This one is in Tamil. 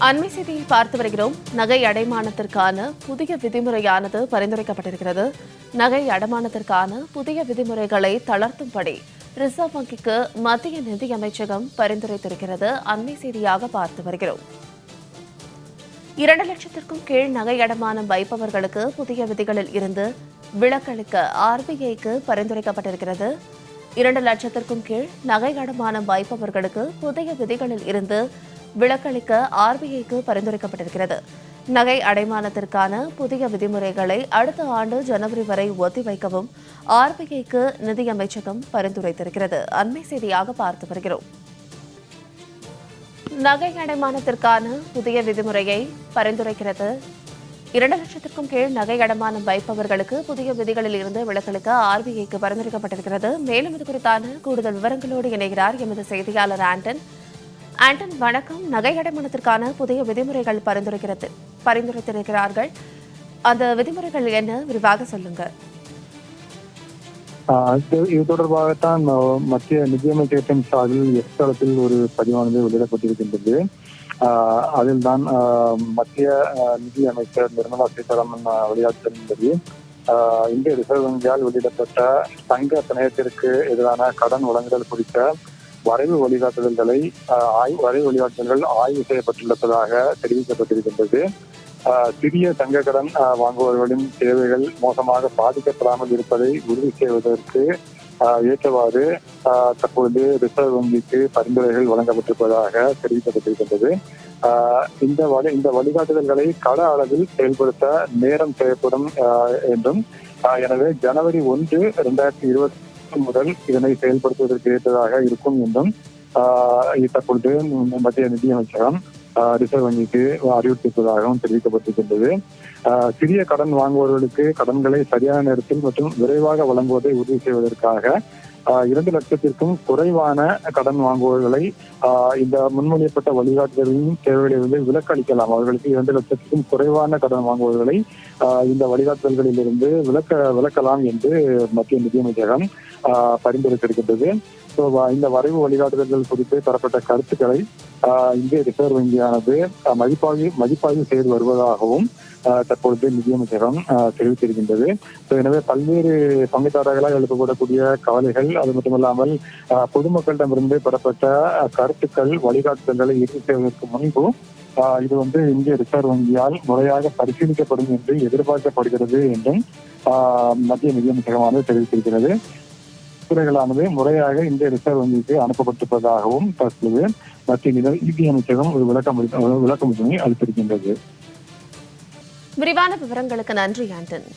அண்மை செய்தியில் பார்த்து வருகிறோம். நகை அடைமானத்திற்கான புதிய விதிமுறையானது பரிந்துரைக்கப்பட்டிருக்கிறது. நகை அடமானத்திற்கான புதிய விதிமுறைகளை தளர்த்தும்படி ரிசர்வ் வங்கிக்கு மத்திய நிதியமைச்சகம் பரிந்துரைத்திருக்கிறது. அண்மை செய்தியாக பார்த்து வருகிறோம். 2 லட்சத்திற்கும் கீழ் நகை அடமானம் வைப்பவர்களுக்கு புதிய விதிகளில் இருந்து விலக்களிக்க ஆர்பிஐக்கு பரிந்துரைக்கப்பட்டிருக்கிறது. 2 லட்சத்திற்கும் கீழ் நகை அடமானம் வைப்பவர்களுக்கு புதிய விதிகளில் இருந்து விலக்களிக்க ஆர்பிஐக்கு பரிந்துரைக்கப்பட்டிருக்கிறது. நகை அடைமானத்திற்கான புதிய விதிமுறைகளை அடுத்த ஆண்டு ஜனவரி வரை ஒத்திவைக்கவும் ஆர்பிஐக்கு நிதியமைச்சகம் பரிந்துரைத்திருக்கிறது. அண்மை செய்தியாக பார்த்து வருகிறோம். நகை அடைமானத்திற்கான புதிய விதிமுறையை பரிந்துரைக்கிறது. 2 லட்சத்திற்கும் கீழ் நகை அடமானம் வைப்பவர்களுக்கு புதிய விதிகளில் இருந்து விலக்களிக்க ஆர்பிஐக்கு பரிந்துரைக்கப்பட்டிருக்கிறது. மேலும் இது குறித்தான கூடுதல் விவரங்களோடு இணைகிறார் எமது செய்தியாளர் ஆண்டன். ஆண்டன், வணக்கம். நகை அடைமானத்திற்கான புதிய விதிமுறைகள் பரிந்துரைத்திருக்கிறார்கள். அந்த விதிமுறைகள் என்ன, விரிவாக சொல்லுங்க. இது தொடர்பாகத்தான் மத்திய நிதியமைச்சகத்தின் சார்பில் எக்ஸ் தளத்தில் ஒரு பதிவானது வெளியிடப்பட்டிருக்கின்றது. அதில் தான் மத்திய நிதி அமைச்சர் நிர்மலா சீதாராமன் வெளியாற்றின்படி இந்திய ரிசர்வ் வங்கியால் வெளியிடப்பட்ட தங்க பிணையத்திற்கு எதிரான கடன் வழங்குதல் குறித்த வரைவு வழிகாட்டுதல்கள் ஆய்வு செய்யப்பட்டுள்ளதாக தெரிவிக்கப்பட்டிருக்கின்றது. சிறிய தங்க கடன் வாங்குபவர்களின் தேவைகள் மோசமாக பாதிக்கப்படாமல் இருப்பதை உறுதி செய்வதற்கு ஏற்றவாறு தற்பொழுது ரிசர்வ் வங்கிக்கு பரிந்துரைகள் வழங்கப்பட்டிருப்பதாக தெரிவிக்கப்பட்டிருக்கின்றது. இந்த வழிகாட்டுதல்களை கள அளவில் செயல்படுத்த நேரம் தேவைப்படும் என்றும், எனவே ஜனவரி 1, 2020 முதல் இதனை செயல்படுத்துவதற்கு ஏற்றதாக இருக்கும் என்றும் தற்பொழுது மத்திய நிதியமைச்சகம் ரிசர்வ் வங்கிக்கு அறிவுறுத்திருப்பதாகவும் தெரிவிக்கப்பட்டிருக்கின்றது. சிறிய கடன் வாங்குபவர்களுக்கு கடன்களை சரியான நேரத்தில் மற்றும் விரைவாக வழங்குவதை உறுதி செய்வதற்காக 2 லட்சத்திற்கும் குறைவான கடன் வாங்குபவர்களை இந்த முன்மொழியப்பட்ட வழிகாட்டுதலின் தேவையிலிருந்து விலக்களிக்கலாம். அவர்களுக்கு 2 லட்சத்திற்கும் குறைவான கடன் வாங்குபவர்களை இந்த வழிகாட்டுதல்களில் இருந்து விலக்கலாம் என்று மத்திய நிதியமைச்சகம் பரிந்துரைத்திருக்கின்றது. இந்த வரைவு வழிகாட்டுதல்கள் குறித்து தரப்பட்ட கருத்துக்களை இந்திய ரிசர்வ் வங்கியானது மதிப்பாய்வு செய்து வருவதாகவும் தற்பொழுது நிதியமைச்சகம் தெரிவித்திருக்கின்றது. எனவே பல்வேறு பங்குதாரர்களால் எழுப்பப்படக்கூடிய கவலைகள், அது மட்டுமல்லாமல் பொதுமக்களிடமிருந்து பெறப்பட்ட கருத்துக்கள், வழிகாட்டுதல்களை இறுதி செய்வதற்கு முன்பு இது இந்திய ரிசர்வ் வங்கியால் முறையாக பரிசீலிக்கப்படும் என்று எதிர்பார்க்கப்படுகிறது என்றும் மத்திய நிதியமைச்சகமானது தெரிவித்திருக்கிறது. துறைகளானது முறையாக இந்திய ரிசர்வ் வங்கிக்கு அனுப்பப்பட்டிருப்பதாகவும் தற்போது மத்திய நிதியமைச்சகம் ஒரு விளக்கமளித்தமை அளித்திருக்கின்றது. விரிவான விவரங்களுக்கு நன்றி ஆண்டன்.